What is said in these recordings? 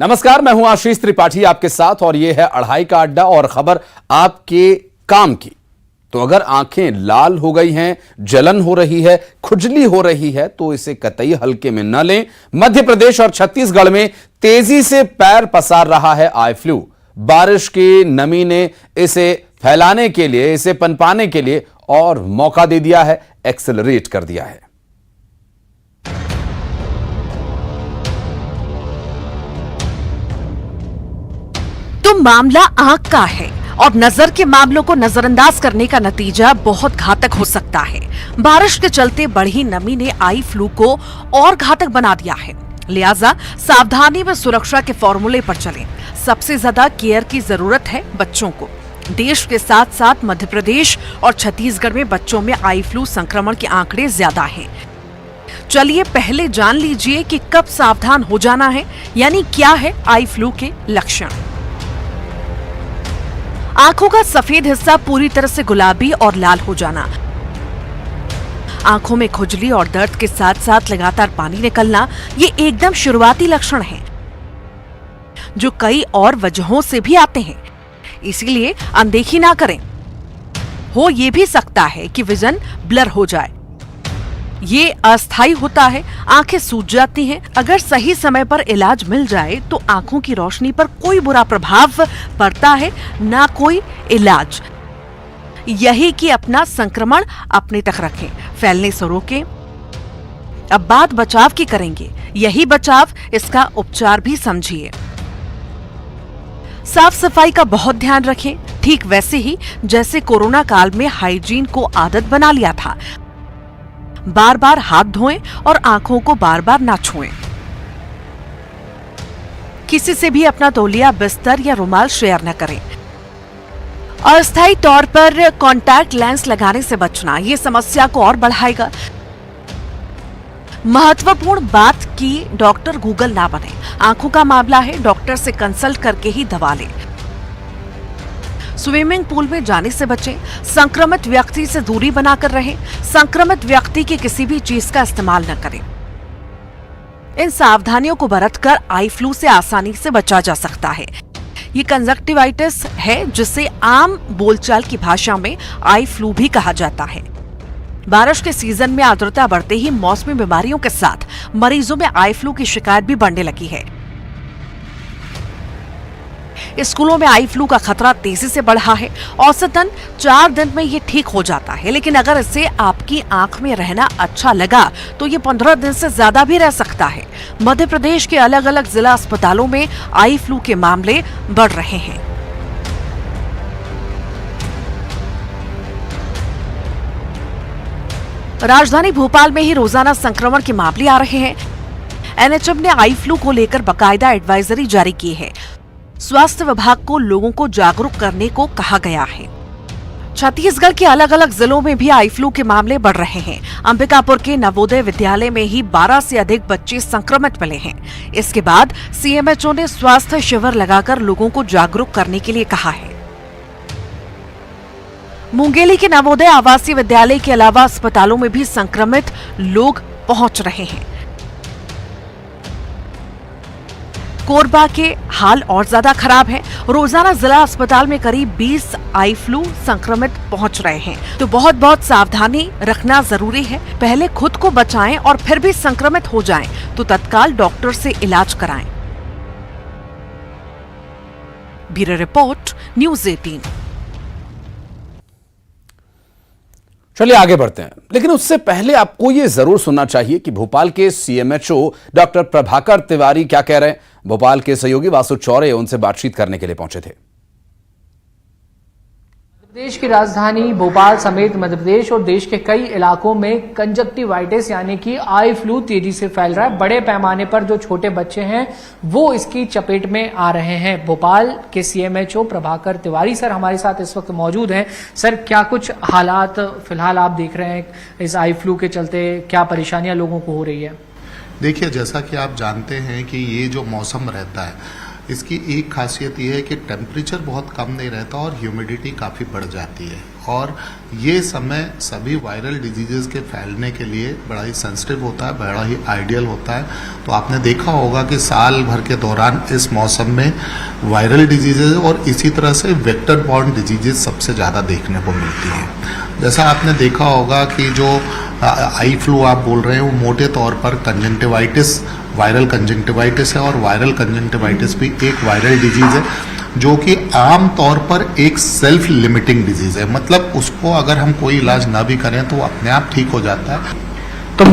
नमस्कार, मैं हूं आशीष त्रिपाठी आपके साथ और यह है अढ़ाई का अड्डा और खबर आपके काम की। तो अगर आंखें लाल हो गई हैं, जलन हो रही है, खुजली हो रही है तो इसे कतई हल्के में न लें। मध्य प्रदेश और छत्तीसगढ़ में तेजी से पैर पसार रहा है आई फ्लू। बारिश की नमी ने इसे फैलाने के लिए, इसे पनपाने के लिए और मौका दे दिया है, एक्सेलरेट कर दिया है। तो मामला आंख का है और नजर के मामलों को नजरअंदाज करने का नतीजा बहुत घातक हो सकता है। बारिश के चलते बढ़ी नमी ने आई फ्लू को और घातक बना दिया है। लिहाजा सावधानी व सुरक्षा के फॉर्मूले पर चलें। सबसे ज्यादा केयर की जरूरत है बच्चों को। देश के साथ साथ मध्य प्रदेश और छत्तीसगढ़ में बच्चों में आई फ्लू संक्रमण के आंकड़े ज्यादा हैं। चलिए पहले जान लीजिए कि कब सावधान हो जाना है, यानी क्या है आई फ्लू के लक्षण। आंखों का सफेद हिस्सा पूरी तरह से गुलाबी और लाल हो जाना, आंखों में खुजली और दर्द के साथ साथ लगातार पानी निकलना, ये एकदम शुरुआती लक्षण हैं, जो कई और वजहों से भी आते हैं, इसीलिए अनदेखी ना करें। हो ये भी सकता है कि विजन ब्लर हो जाए, ये अस्थायी होता है, आंखें सूज जाती हैं। अगर सही समय पर इलाज मिल जाए तो आंखों की रोशनी पर कोई बुरा प्रभाव पड़ता है, ना कोई इलाज। यही कि अपना संक्रमण अपने तक रखें, फैलने से रोकें। अब बात बचाव की करेंगे, यही बचाव, इसका उपचार भी समझिए। साफ सफाई का बहुत ध्यान रखें, ठीक वैसे ही जैसे कोरोना काल में हाइजीन को आदत बना लिया था। बार बार हाथ धोएं और आंखों को बार बार ना छुएं। किसी से भी अपना तौलिया, बिस्तर या रुमाल शेयर न करें। अस्थायी तौर पर कॉन्टैक्ट लेंस लगाने से बचना, यह समस्या को और बढ़ाएगा। महत्वपूर्ण बात कि डॉक्टर गूगल ना बने। आंखों का मामला है, डॉक्टर से कंसल्ट करके ही दवा लें। स्विमिंग पूल में जाने से बचें। संक्रमित व्यक्ति से दूरी बनाकर रहें। संक्रमित व्यक्ति की किसी भी चीज का इस्तेमाल न करें। इन सावधानियों को बरतकर आई फ्लू से आसानी से बचा जा सकता है। ये कंजक्टिवाइटिस है, जिसे आम बोलचाल की भाषा में आई फ्लू भी कहा जाता है। बारिश के सीजन में आर्द्रता बढ़ते ही मौसमी बीमारियों के साथ मरीजों में आई फ्लू की शिकायत भी बढ़ने लगी है। स्कूलों में आई फ्लू का खतरा तेजी से बढ़ा है। औसतन 4 दिन में ये ठीक हो जाता है, लेकिन अगर इससे आपकी आंख में रहना अच्छा लगा तो ये 15 दिन से ज्यादा भी रह सकता है। मध्य प्रदेश के अलग अलग जिला अस्पतालों में आई फ्लू के मामले बढ़ रहे हैं। राजधानी भोपाल में ही रोजाना संक्रमण के मामले आ रहे हैं। एनएचएम ने आई फ्लू को लेकर बाकायदा एडवाइजरी जारी की है। स्वास्थ्य विभाग को लोगों को जागरूक करने को कहा गया है। छत्तीसगढ़ के अलग अलग जिलों में भी आई फ्लू के मामले बढ़ रहे हैं। अंबिकापुर के नवोदय विद्यालय में ही 12 से अधिक बच्चे संक्रमित मिले हैं। इसके बाद सीएमएचओ ने स्वास्थ्य शिविर लगाकर लोगों को जागरूक करने के लिए कहा है। मुंगेली के नवोदय आवासीय विद्यालय के अलावा अस्पतालों में भी संक्रमित लोग पहुंच रहे हैं। कोरबा के हाल और ज्यादा खराब है। रोजाना जिला अस्पताल में करीब 20 आई फ्लू संक्रमित पहुंच रहे हैं। तो बहुत सावधानी रखना जरूरी है। पहले खुद को बचाएं और फिर भी संक्रमित हो जाएं तो तत्काल डॉक्टर से इलाज कराएं। Bureau report, news 18। चलिए आगे बढ़ते हैं, लेकिन उससे पहले आपको यह जरूर सुनना चाहिए कि भोपाल के सीएमएचओ डॉक्टर प्रभाकर तिवारी क्या कह रहे हैं। भोपाल के सहयोगी वासु चौरे उनसे बातचीत करने के लिए पहुंचे थे। प्रदेश की राजधानी भोपाल समेत मध्य प्रदेश और देश के कई इलाकों में कंजक्टिवाइटिस यानी कि आई फ्लू तेजी से फैल रहा है। बड़े पैमाने पर जो छोटे बच्चे हैं वो इसकी चपेट में आ रहे हैं। भोपाल के सीएमएचओ प्रभाकर तिवारी सर हमारे साथ इस वक्त मौजूद हैं। सर, क्या कुछ हालात फिलहाल आप देख रहे हैं इस आई फ्लू के चलते, क्या परेशानियां लोगों को हो रही है? देखिए, जैसा कि आप जानते हैं कि ये जो मौसम रहता है इसकी एक खासियत ये है कि टेम्परेचर बहुत कम नहीं रहता और ह्यूमिडिटी काफ़ी बढ़ जाती है, और ये समय सभी वायरल डिजीजेस के फैलने के लिए बड़ा ही सेंसिटिव होता है, बड़ा ही आइडियल होता है। तो आपने देखा होगा कि साल भर के दौरान इस मौसम में वायरल डिजीजेस और इसी तरह से वेक्टर बॉर्न डिजीजेस सबसे ज़्यादा देखने को मिलती हैं। जैसा आपने देखा होगा कि जो आई फ्लू आप बोल रहे हैं वो मोटे तौर पर कंजंक्टिवाइटिस, वायरल कंजंक्टिवाइटिस है, और वायरल कंजंक्टिवाइटिस भी एक वायरल डिजीज है जो कि आम तौर पर एक सेल्फ लिमिटिंग डिजीज है, मतलब उसको अगर हम कोई इलाज ना भी करें तो वो अपने आप ठीक हो जाता है। तो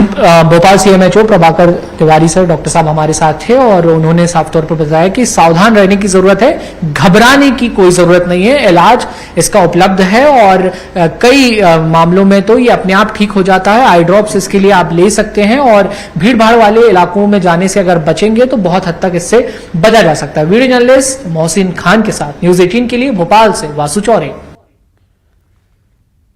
Bhopal CMHO Prabhakar Tiwari sir, doctor साहब हमारे साथ थे और उन्होंने साफ तौर पर बताया कि सावधान रहने की जरूरत है, घबराने की कोई जरूरत नहीं है, इलाज इसका उपलब्ध है और कई मामलों में तो ये अपने आप ठीक हो जाता है। आई ड्रॉप्स इसके लिए आप ले सकते हैं और भीड़ भाड़ वाले इलाकों में जाने से अगर बचेंगे तो बहुत हद तक इससे बचा जा सकता है। वीडियो जर्नलिस्ट मोहसिन खान के साथ न्यूज 18 के लिए भोपाल से वासु चौरे।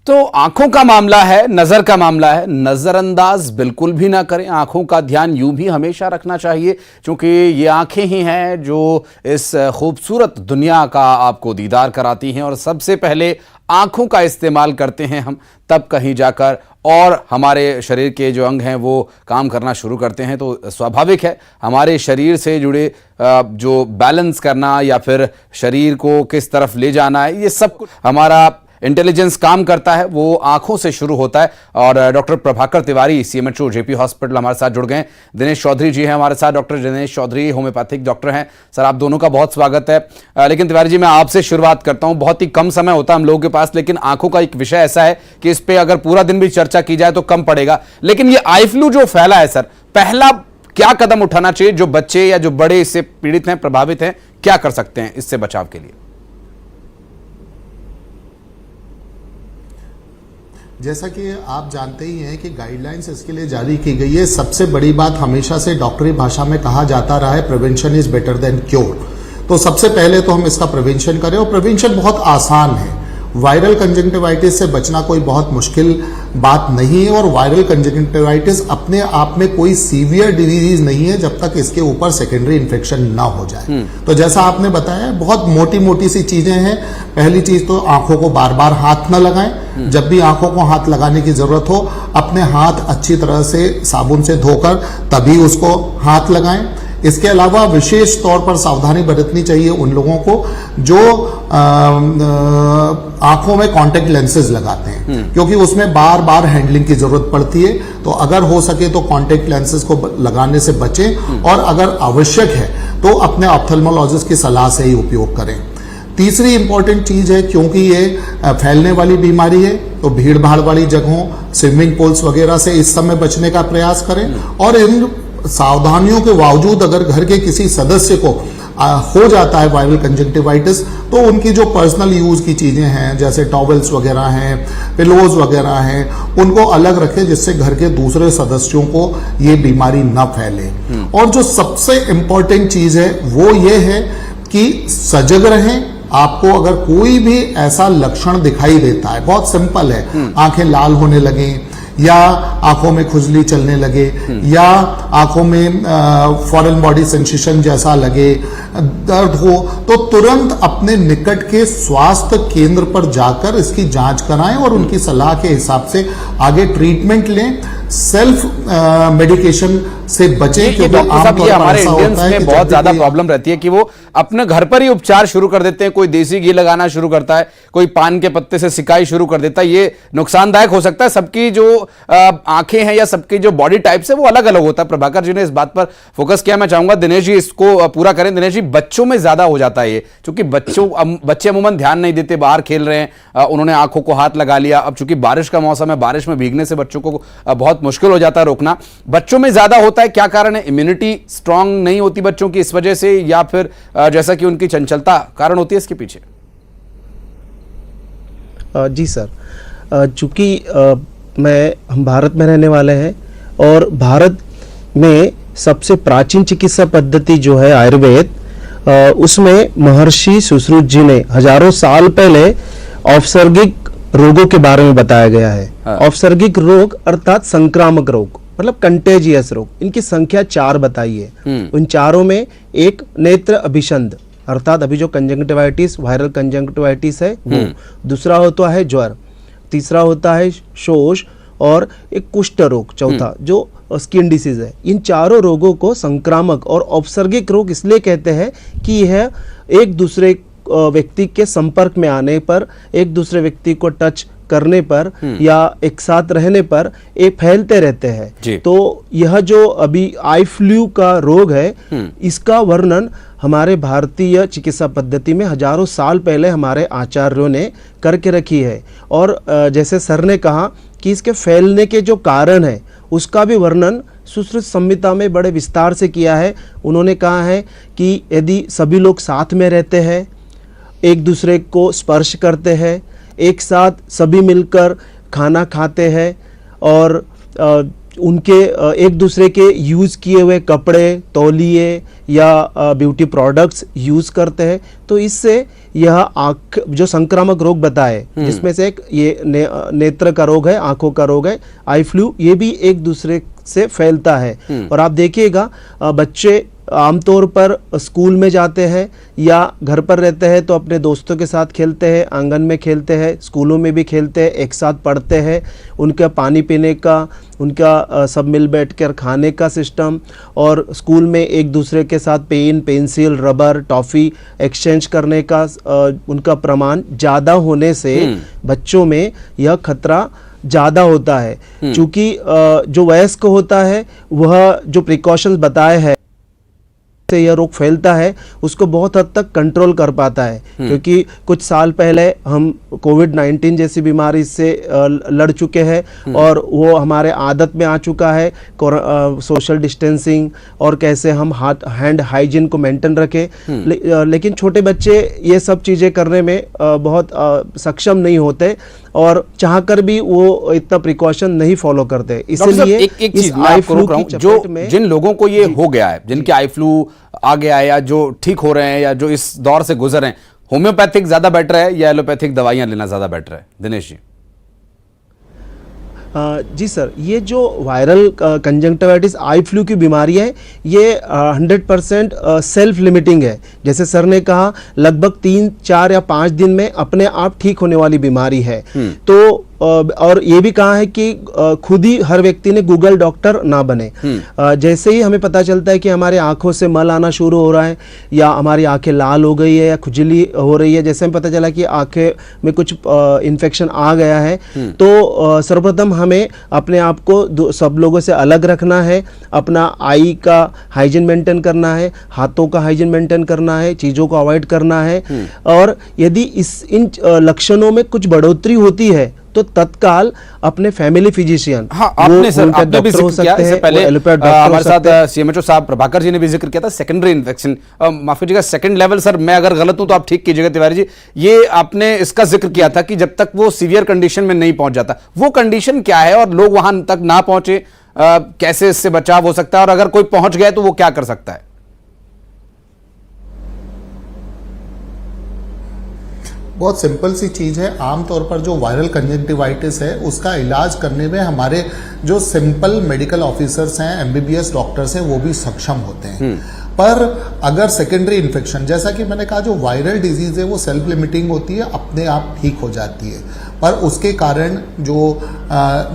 तो आंखों का मामला है, नजर का मामला है, नजरअंदाज बिल्कुल भी ना करें। आंखों का ध्यान यूं भी हमेशा रखना चाहिए, क्योंकि ये आंखें ही हैं जो इस खूबसूरत दुनिया का आपको दीदार कराती हैं, और सबसे पहले आंखों का इस्तेमाल करते हैं हम, तब कहीं जाकर और हमारे शरीर के जो अंग हैं वो काम करना शुरू करते हैं। तो स्वाभाविक है हमारे शरीर से जुड़े जो बैलेंस करना या फिर शरीर को किस तरफ ले जाना है, ये सब कुछ हमारा इंटेलिजेंस काम करता है, वो आंखों से शुरू होता है। और doctor Prabhakar Tiwari CMHO JP hospital हमारे साथ जुड़ गए। दिनेश चौधरी जी हैं हमारे साथ, doctor Dinesh Chaudhary homeopathic doctor हैं। सर, आप दोनों का बहुत स्वागत है। लेकिन तिवारी जी, मैं आपसे शुरुआत करता हूं। बहुत ही कम समय होता है हम लोगों के पास, लेकिन आंखों का एक विषय ऐसा है कि इस पर अगर पूरा दिन भी चर्चा की जाए तो कम पड़ेगा। लेकिन ये आई फ्लू जो फैला है सर, पहला क्या कदम उठाना चाहिए जो बच्चे या जो बड़े इससे पीड़ित हैं, प्रभावित हैं, क्या कर सकते हैं इससे बचाव के लिए? जैसा कि आप जानते ही हैं कि गाइडलाइंस इसके लिए जारी की गई है। सबसे बड़ी बात हमेशा से डॉक्टरी भाषा में कहा जाता रहा है, prevention is better than cure. तो सबसे पहले तो हम इसका प्रिवेंशन करें, और प्रिवेंशन बहुत आसान है। वायरल कंजंक्टिवाइटिस से बचना कोई बहुत मुश्किल बात नहीं है, और वायरल कंजंक्टिवाइटिस अपने आप में कोई सीवियर डिजीज नहीं है जब तक इसके ऊपर सेकेंडरी इन्फेक्शन ना हो जाए। तो जैसा आपने बताया, बहुत मोटी मोटी सी चीजें हैं। पहली चीज तो आंखों को बार बार हाथ न लगाएं। जब भी आंखों को हाथ लगाने की जरूरत हो, अपने हाथ अच्छी तरह से साबुन से धोकर तभी उसको हाथ लगाएं। इसके अलावा विशेष तौर पर सावधानी बरतनी चाहिए उन लोगों को जो आंखों में कॉन्टेक्ट लेंसेज लगाते हैं, क्योंकि उसमें बार बार हैंडलिंग की जरूरत पड़ती है। तो अगर हो सके तो कॉन्टेक्ट लेंसेज को लगाने से बचें, और अगर आवश्यक है तो अपने ऑप्थेल्मोलॉजिस्ट की सलाह से ही उपयोग करें। तीसरी इंपॉर्टेंट चीज है, क्योंकि ये फैलने वाली बीमारी है, तो भीड़ भाड़ वाली जगहों, स्विमिंग पूल्स वगैरह से इस समय बचने का प्रयास करें। और इन सावधानियों के बावजूद अगर घर के किसी सदस्य को हो जाता है वायरल कंजंक्टिवाइटिस, तो उनकी जो पर्सनल यूज की चीजें हैं, जैसे टॉवेल्स वगैरह हैं, पिलोज वगैरह हैं, उनको अलग रखें, जिससे घर के दूसरे सदस्यों को ये बीमारी न फैले। और जो सबसे इंपॉर्टेंट चीज है वो ये है कि सजग रहें। आपको अगर कोई भी ऐसा लक्षण दिखाई देता है, बहुत सिंपल है, आंखें लाल होने लगे, या आंखों में खुजली चलने लगे, या आंखों में फॉरेन बॉडी सेंसेशन जैसा लगे, दर्द हो, तो तुरंत अपने निकट के स्वास्थ्य केंद्र पर जाकर इसकी जांच कराएं और उनकी सलाह के हिसाब से आगे ट्रीटमेंट लें। सेल्फ मेडिकेशन से बचें, क्योंकि ये हमारे इंडियंस में बहुत ज्यादा प्रॉब्लम रहती है कि वो अपने घर पर ही उपचार शुरू कर देते हैं। कोई देसी घी लगाना शुरू करता है, कोई पान के पत्ते से सिकाई शुरू कर देता है। ये नुकसानदायक हो सकता है। सबकी जो आंखें हैं या सबकी जो बॉडी टाइप्स है वो अलग अलग होता है। प्रभाकर जी ने इस बात पर फोकस किया। मैं चाहूंगा दिनेश जी इसको पूरा करें। दिनेश जी, बच्चों में ज्यादा हो जाता है ये, क्योंकि बच्चे अमूमन ध्यान नहीं देते, बाहर खेल रहे हैं, उन्होंने आंखों को हाथ लगा लिया। अब चूंकि बारिश का मौसम है, बारिश में भीगने से बच्चों को बहुत मुश्किल हो जाता है रोकना। बच्चों में ज्यादा होता है, क्या कारण है? इम्यूनिटी स्ट्रांग नहीं होती बच्चों की इस वजह से, या फिर जैसा कि उनकी चंचलता कारण होती है इसके पीछे? जी सर, चूंकि हम भारत में रहने वाले हैं, और भारत में सबसे प्राचीन चिकित्सा पद्धति जो है आयुर्वेद, उसमें महर्षि सुश्रुत जी ने हजारों साल पहले औपसर्गिक रोगों के बारे में बताया गया है। औपसर्गिक रोग अर्थात संक्रामक रोग, मतलब कंटेजियस रोग, इनकी संख्या 4 बताई है। उन चारों में एक नेत्र अभिसंध अर्थात अभी जो कंजंक्टिवाइटिस वायरल कंजंक्टिवाइटिस है वो, दूसरा होता है ज्वर, तीसरा होता है शोष और एक कुष्ठ रोग चौथा जो स्किन डिसीज है। इन चारों रोगों को संक्रामक और औपसर्गिक रोग इसलिए कहते हैं कि यह एक दूसरे व्यक्ति के संपर्क में आने पर, एक दूसरे व्यक्ति को टच करने पर या एक साथ रहने पर ये फैलते रहते हैं। तो यह जो अभी आई फ्लू का रोग है, इसका वर्णन हमारे भारतीय चिकित्सा पद्धति में हजारों साल पहले हमारे आचार्यों ने करके रखी है। और जैसे सर ने कहा कि इसके फैलने के जो कारण है उसका भी वर्णन सुश्रुत संहिता में बड़े विस्तार से किया है। उन्होंने कहा है कि यदि सभी लोग साथ में रहते हैं, एक दूसरे को स्पर्श करते हैं, एक साथ सभी मिलकर खाना खाते हैं और उनके एक दूसरे के यूज़ किए हुए कपड़े, तौलिए या ब्यूटी प्रोडक्ट्स यूज़ करते हैं, तो इससे यह आँख जो संक्रामक रोग बताए जिसमें से एक ये नेत्र का रोग है, आंखों का रोग है, आई फ्लू, ये भी एक दूसरे से फैलता है। और आप देखिएगा बच्चे आमतौर पर स्कूल में जाते हैं या घर पर रहते हैं तो अपने दोस्तों के साथ खेलते हैं, आंगन में खेलते हैं, स्कूलों में भी खेलते हैं, एक साथ पढ़ते हैं, उनका पानी पीने का, उनका सब मिल बैठ कर खाने का सिस्टम, और स्कूल में एक दूसरे के साथ pen, pencil, rubber, toffee exchange करने का उनका प्रमाण ज़्यादा होने से बच्चों में यह खतरा ज़्यादा होता है। क्योंकि जो वयस्क होता है वह जो प्रिकॉशंस बताए हैं से यह रोग फैलता है उसको बहुत हद तक कंट्रोल कर पाता है। क्योंकि कुछ साल पहले हम कोविड-19 जैसी बीमारी से लड़ चुके हैं और वो हमारे आदत में आ चुका है, सोशल डिस्टेंसिंग और कैसे हम हैंड हाइजीन को मेंटेन रखें। लेकिन छोटे बच्चे ये सब चीज़ें करने में बहुत सक्षम नहीं होते और चाहकर भी वो इतना प्रिकॉशन नहीं फॉलो करते। इसलिए एक चीज मैं आपको रोक रहा हूं, जो जिन लोगों को ये हो गया है, जिनके आई फ्लू आ गया है या जो ठीक हो रहे हैं या जो इस दौर से गुजर रहे हैं, होम्योपैथिक ज्यादा बेटर है या एलोपैथिक दवाइयां लेना ज्यादा बेटर है? दिनेश जी। जी सर, ये जो वायरल कंजंक्टिवाइटिस आई फ्लू की बीमारी है ये 100% सेल्फ लिमिटिंग है। जैसे सर ने कहा लगभग 3, 4 या 5 दिन में अपने आप ठीक होने वाली बीमारी है। तो और ये भी कहा है कि खुद ही हर व्यक्ति ने गूगल डॉक्टर ना बने। जैसे ही हमें पता चलता है कि हमारे आंखों से मल आना शुरू हो रहा है या हमारी आंखें लाल हो गई है या खुजली हो रही है, जैसे हमें पता चला कि आंखें में कुछ इन्फेक्शन आ गया है, तो सर्वप्रथम हमें अपने आप को सब लोगों से अलग रखना है, अपना आई का हाइजीन मेंटेन करना है, हाथों का हाइजीन मेंटेन करना है, चीज़ों को अवॉइड करना है। और यदि इन लक्षणों में कुछ बढ़ोतरी होती है तो तत्काल अपने फैमिली फिजिशियन, आपने सर आपने भी जिक्र किया इससे पहले, हमारे साथ सीएमएचओ साहब प्रभाकर जी ने भी जिक्र किया था सेकेंडरी इन्फेक्शन, माफ कीजिएगा सेकंड लेवल। सर मैं अगर गलत हूं तो आप ठीक कीजिएगा तिवारी जी, ये आपने इसका जिक्र किया था कि जब तक वो सीवियर कंडीशन में नहीं पहुंच जाता, वो कंडीशन क्या है और लोग वहां तक ना पहुंचे, कैसे इससे बचाव हो सकता है, और अगर कोई पहुंच गया तो वो क्या कर सकता है? बहुत सिंपल सी चीज है। आमतौर पर जो वायरल कंजंक्टिवाइटिस है उसका इलाज करने में हमारे जो सिंपल मेडिकल ऑफिसर्स हैं, एमबीबीएस डॉक्टर्स हैं, वो भी सक्षम होते हैं। पर अगर सेकेंडरी इन्फेक्शन, जैसा कि मैंने कहा, जो वायरल डिजीज है वो सेल्फ लिमिटिंग होती है, अपने आप ठीक हो जाती है, पर उसके कारण जो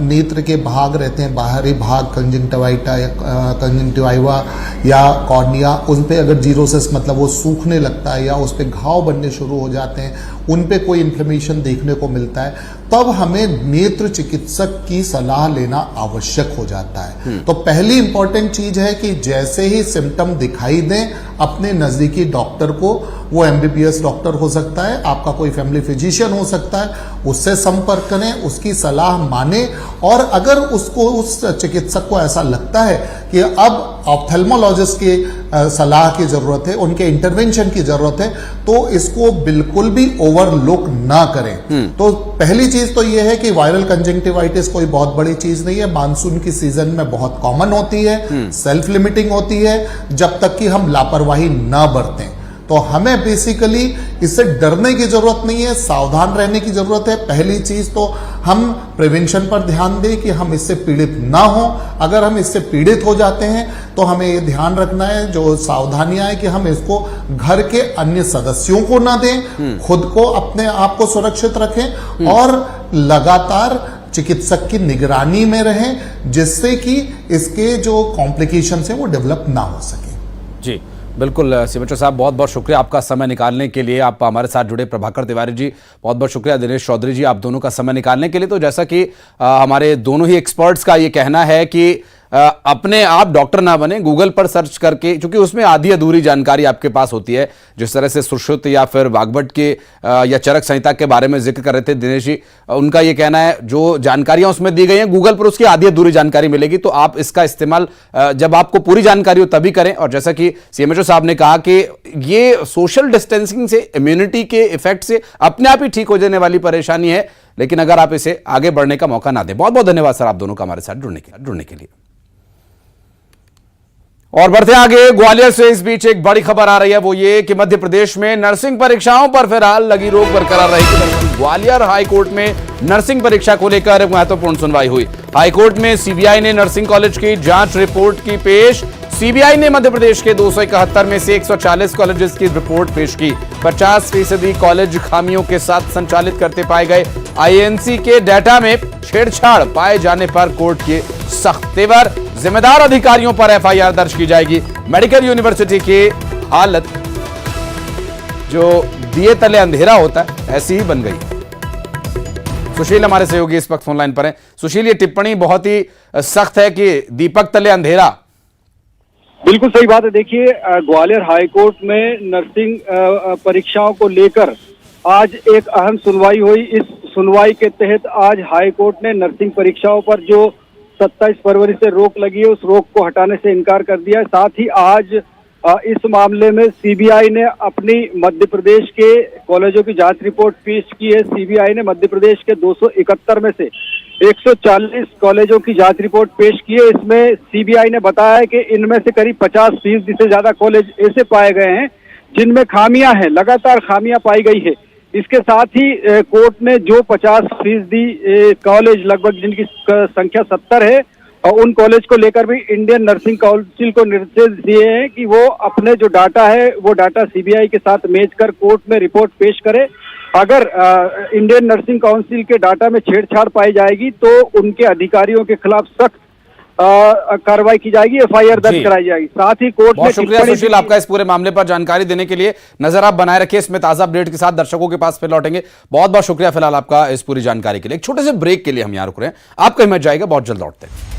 नेत्र के भाग रहते हैं, बाहरी भाग, कंजंक्टिवाइटा या कंजंक्टिवाइवा या कॉर्निया, उन पे अगर जीरोसिस मतलब वो सूखने लगता है या उस पे घाव बनने शुरू हो जाते हैं, उन पे कोई इन्फ्लेमेशन देखने को मिलता है, तब हमें नेत्र चिकित्सक की सलाह लेना आवश्यक हो जाता है। तो पहली इंपॉर्टेंट चीज है कि जैसे ही सिम्टम दिखाई दें अपने नजदीकी डॉक्टर को, वो एमबीबीएस डॉक्टर हो सकता है, आपका कोई फैमिली फिजिशियन हो सकता है, उससे संपर्क करें, उसकी सलाह माने। और अगर उसको उस चिकित्सक को ऐसा लगता है कि अब ऑप्थेल्मोलॉजिस्ट की सलाह की जरूरत है, उनके इंटरवेंशन की जरूरत है, तो इसको बिल्कुल भी ओवरलुक ना करें। तो पहली चीज तो यह है कि वायरल कंजंक्टिवाइटिस कोई बहुत बड़ी चीज नहीं है, मानसून की सीजन में बहुत कॉमन होती है, सेल्फ लिमिटिंग होती है, जब तक कि हम लापरवाही ना बरतें। तो हमें बेसिकली इससे डरने की जरूरत नहीं है, सावधान रहने की जरूरत है। पहली चीज तो हम प्रिवेंशन पर ध्यान दें कि हम इससे पीड़ित ना हो। अगर हम इससे पीड़ित हो जाते हैं तो हमें ये ध्यान रखना है, जो सावधानियां है कि हम इसको घर के अन्य सदस्यों को ना दें, खुद को अपने आप को सुरक्षित रखें और लगातार चिकित्सक की निगरानी में रहें, जिससे कि इसके जो कॉम्प्लिकेशंस हैं वो डेवलप ना हो सके। जी बिल्कुल सीएमएचओ साहब, बहुत बहुत शुक्रिया आपका समय निकालने के लिए। आप हमारे साथ जुड़े। प्रभाकर तिवारी जी बहुत बहुत शुक्रिया। दिनेश चौधरी जी, आप दोनों का समय निकालने के लिए। तो जैसा कि हमारे दोनों ही एक्सपर्ट्स का ये कहना है कि अपने आप डॉक्टर ना बने, गूगल पर सर्च करके, क्योंकि उसमें आधी अधूरी जानकारी आपके पास होती है। जिस तरह से सुश्रुत या फिर वाग्भट के या चरक संहिता के बारे में जिक्र कर रहे थे दिनेश जी, उनका ये कहना है जो जानकारियां उसमें दी गई हैं गूगल पर उसकी आधी अधूरी जानकारी मिलेगी। तो आप इसका इस्तेमाल जब आपको पूरी जानकारी हो तभी करें। और जैसा कि सीएमएचओ साहब ने कहा कि ये सोशल डिस्टेंसिंग से, इम्यूनिटी के इफेक्ट से अपने आप ही ठीक हो जाने वाली परेशानी है, लेकिन अगर आप इसे आगे बढ़ने का मौका ना दें। बहुत बहुत धन्यवाद सर आप दोनों का हमारे साथ जुड़ने के लिए। और बढ़ते आगे, ग्वालियर से इस बीच एक बड़ी खबर आ रही है, वो ये कि मध्य प्रदेश में नर्सिंग परीक्षाओं पर फिलहाल लगी रोक बरकरार रहेगी। ग्वालियर हाईकोर्ट में नर्सिंग परीक्षा को लेकर एक महत्वपूर्ण सुनवाई हुई। हाईकोर्ट में सीबीआई ने नर्सिंग कॉलेज की जांच रिपोर्ट की पेश। सीबीआई ने मध्य प्रदेश के 271 में से 140 कॉलेजेस की रिपोर्ट पेश की। 50% कॉलेज खामियों के साथ संचालित करते पाए गए। आईएनसी के डाटा में छेड़छाड़ पाए जाने पर कोर्ट के सख्त तेवर। जिम्मेदार अधिकारियों पर एफआईआर दर्ज की जाएगी। मेडिकल यूनिवर्सिटी की हालत जो दिए तले अंधेरा होता है ऐसी ही बन गई। सुशील हमारे सहयोगी इस वक्त फोनलाइन पर हैं। सुशील, ये टिप्पणी बहुत ही सख्त है कि दीपक तले अंधेरा। बिल्कुल सही बात है। देखिए, ग्वालियर हाईकोर्ट में नर्सिंग परीक्षाओं को लेकर आज एक अहम सुनवाई हुई। इस सुनवाई के तहत आज हाईकोर्ट ने नर्सिंग परीक्षाओं पर जो 27 फरवरी से रोक लगी है उस रोक को हटाने से इनकार कर दिया है। साथ ही आज इस मामले में सीबीआई ने अपनी मध्य प्रदेश के कॉलेजों की जांच रिपोर्ट पेश की है। सीबीआई ने मध्य प्रदेश के 271 में से 140 कॉलेजों की जांच रिपोर्ट पेश की है। इसमें सीबीआई ने बताया है कि इनमें से करीब 50% से ज्यादा कॉलेज ऐसे पाए गए हैं जिनमें खामियां हैं, लगातार खामियां पाई गई है। इसके साथ ही कोर्ट ने जो 50% कॉलेज लगभग जिनकी संख्या 70 है और उन कॉलेज को लेकर भी इंडियन नर्सिंग काउंसिल को निर्देश दिए हैं कि वो अपने जो डाटा है वो डाटा सीबीआई के साथ मैच कर कोर्ट में रिपोर्ट पेश करे। अगर इंडियन नर्सिंग काउंसिल के डाटा में छेड़छाड़ पाई जाएगी तो उनके अधिकारियों के खिलाफ सख्त कार्रवाई की जाएगी, एफआईआर दर्ज कराई जाएगी। साथ ही कोर्ट बहुत शुक्रिया सुशील आपका इस पूरे मामले पर जानकारी देने के लिए। नजर आप बनाए रखिए, इसमें ताजा अपडेट के साथ दर्शकों के पास फिर लौटेंगे। बहुत बहुत शुक्रिया फिलहाल आपका इस पूरी जानकारी के लिए। एक छोटे से ब्रेक के लिए हम यहां रुक रहे हैं, आप कहीं मत जाइएगा, बहुत जल्द लौटते हैं।